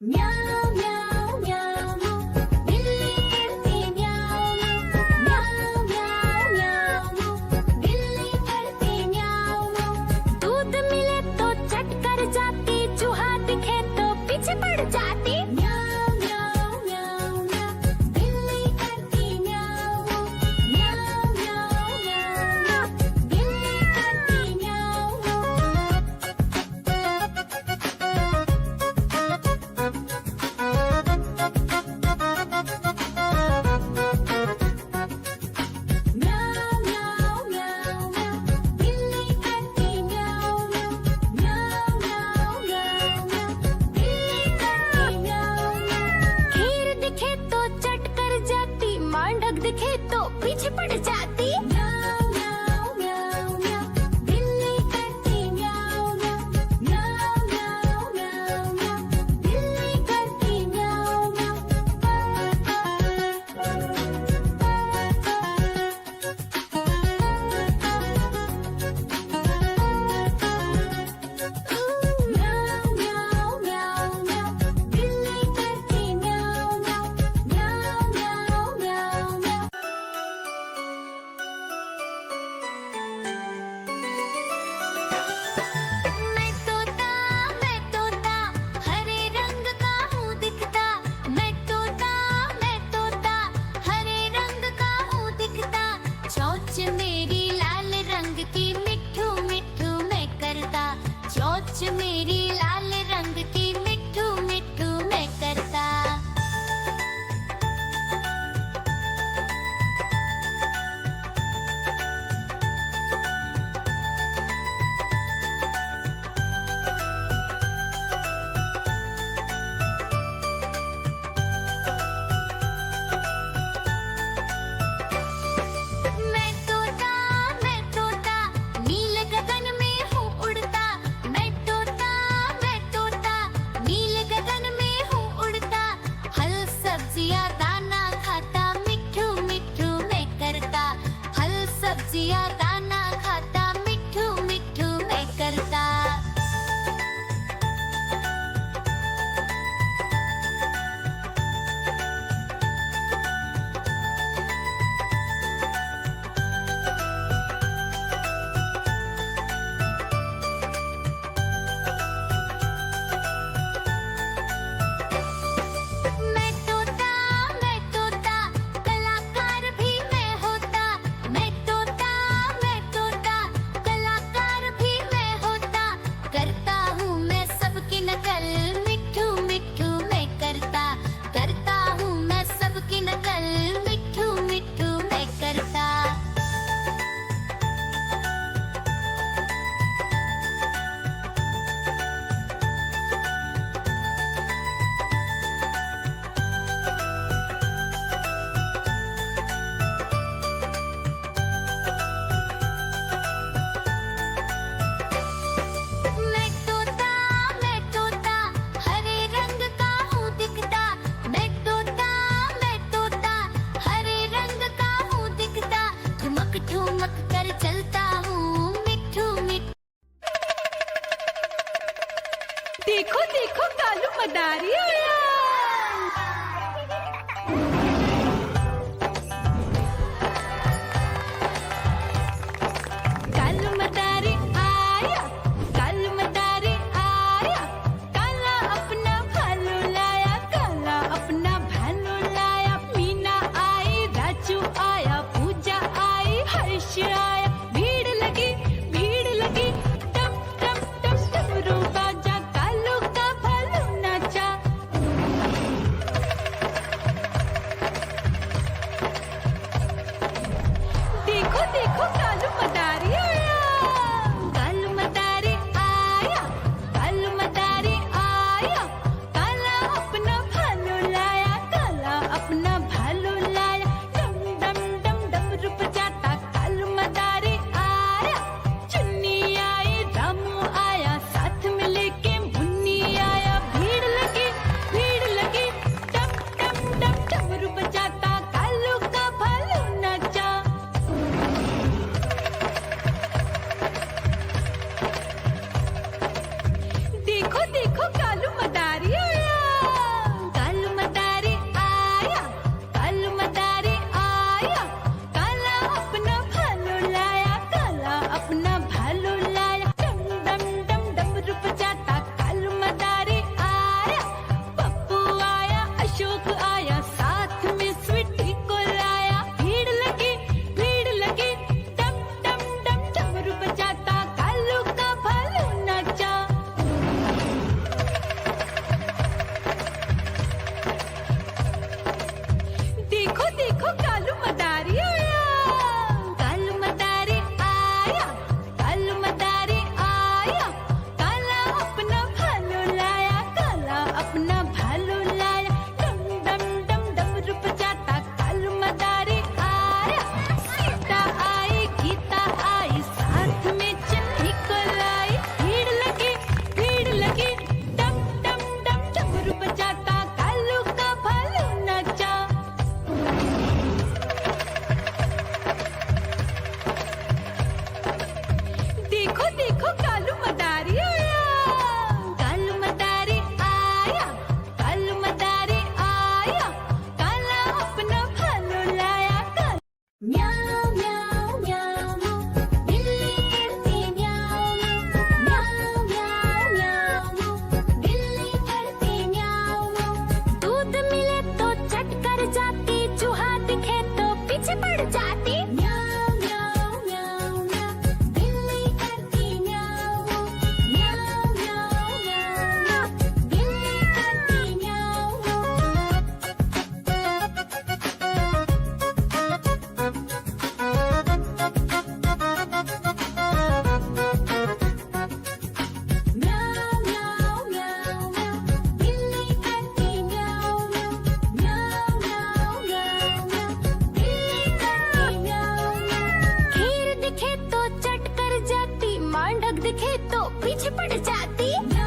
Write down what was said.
म्याऊं म्याऊं म्याऊं बिल्ली करती म्याऊं म्याऊं म्याऊं म्याऊं बिल्ली करती म्याऊं। दूध मिले तो चट कर जाती, चूहा दिखे तो पीछे पड़ जाती। म्याऊं म्याऊं म्याऊं म्याऊं बिल्ली करती म्याऊं म्याऊं म्याऊं म्याऊं बिल्ली करती म्याऊं। म्याऊं म्याऊं म्याऊं म्याऊं बिल्ली करती म्याऊं म्याऊं म्याऊं म्याऊं म्याऊं बिल्ली करती म्याऊं। खीर दिखे तो चट कर जाती, मांडक दिखे तो पीछे पड़ जाती। म्याऊं म्याऊं म्याऊं म्याऊं बिल्ली करती म्याऊं म्याऊं म्याऊं म्याऊं म्याऊं म्याऊं बिल्ली करती म्याऊं म्याऊं म्याऊं म्याऊं म्याऊं बिल्ली करती म्याऊं म्याऊं म्याऊं म्याऊं म्याऊं म्याऊं। मैं तोता हरे रंग का हूँ दिखता। मैं तोता हरे रंग का हूँ दिखता। चोंच मेरी लाल रंग की मिट्ठू मिट्ठू मैं करता। चोंच मेरी लाल रंग की मिट्ठू मिट्ठू मैं करता। मैं तोता नील गगन में हूँ उड़ता। मैं तोता नील गगन में हूँ उड़ता। फल सब्जियाँ दाना खाता, मिट्ठू मिट्ठू मैं करता। फल सब्जियाँ दाना खाता, मिट्ठू मिट्ठू मैं करता। मैं तोता कलाकार भी मैं होता। मैं तोता कलाकार भी मैं होता। करता हूँ मैं सबकी नकल, मिट्ठू मिट्ठू मैं करता। करता हूँ मैं सबकी नकल, मिट्ठू मिट्ठू मैं करता। मैं तोता हरे रंग का हूँ दिखता। मैं तोता हरे रंग का हूँ दिखता। ठुमक ठुमक कर चलता हूँ, मिट्ठू मिट्ठू। देखो देखो कालू मदारी आया। कालू मदारी आया, कालू मदारी आया। काला अपना भालू लाया, काला अपना भालू लाया। मीना आई, राजू आया, पूजा आई, हर्ष आया। भीड़ लगी टप टप टप डमरू बाजा। कालू का भालू नाचा, डग दिखे तो पीछे पड़ जाती।